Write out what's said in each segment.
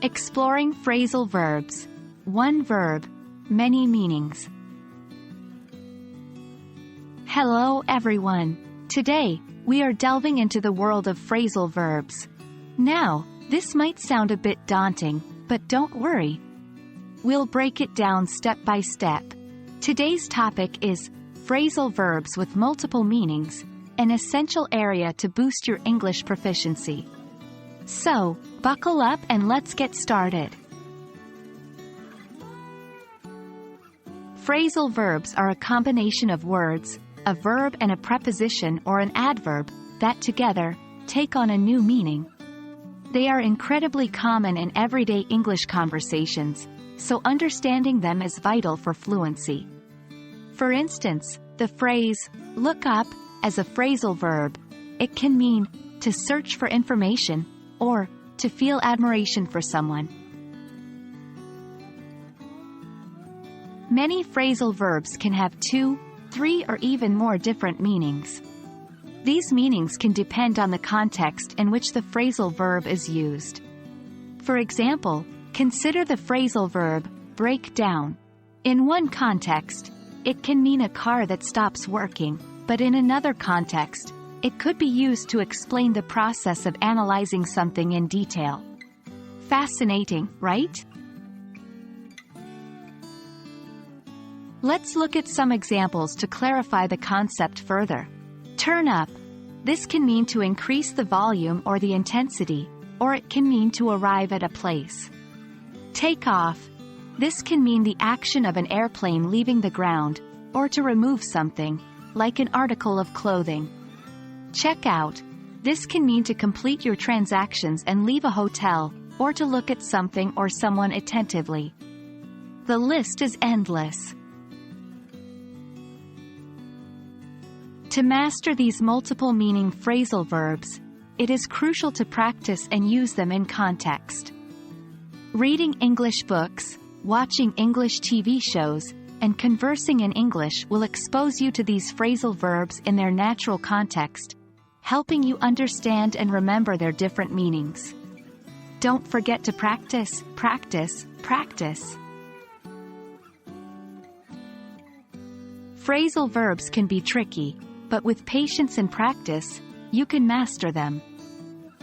Exploring phrasal verbs. One verb, many meanings. Hello everyone. Today, we are delving into the world of phrasal verbs. Now, this might sound a bit daunting, but don't worry. We'll break it down step by step. Today's topic is phrasal verbs with multiple meanings, an essential area to boost your English proficiency. So, buckle up and let's get started. Phrasal verbs are a combination of words, a verb and a preposition or an adverb, that together, take on a new meaning. They are incredibly common in everyday English conversations, so understanding them is vital for fluency. For instance, the phrase, look up, as a phrasal verb, it can mean, to search for information, or, to feel admiration for someone. Many phrasal verbs can have 2, 3 or even more different meanings. These meanings can depend on the context in which the phrasal verb is used. For example, consider the phrasal verb, break down. In one context, it can mean a car that stops working, but in another context, it could be used to explain the process of analyzing something in detail. Fascinating, right? Let's look at some examples to clarify the concept further. Turn up. This can mean to increase the volume or the intensity, or it can mean to arrive at a place. Take off. This can mean the action of an airplane leaving the ground, or to remove something, like an article of clothing. Check out. This can mean to complete your transactions and leave a hotel, or to look at something or someone attentively. The list is endless. To master these multiple meaning phrasal verbs, it is crucial to practice and use them in context. Reading English books, watching English TV shows, and conversing in English will expose you to these phrasal verbs in their natural context, helping you understand and remember their different meanings. Don't forget to practice, practice, practice. Phrasal verbs can be tricky, but with patience and practice, you can master them.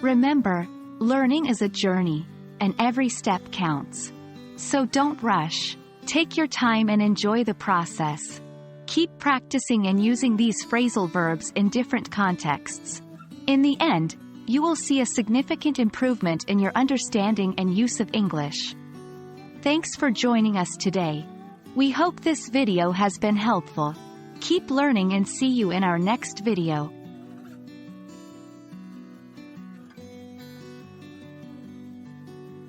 Remember, learning is a journey, and every step counts. So don't rush. Take your time and enjoy the process. Keep practicing and using these phrasal verbs in different contexts. In the end, you will see a significant improvement in your understanding and use of English. Thanks for joining us today. We hope this video has been helpful. Keep learning and see you in our next video.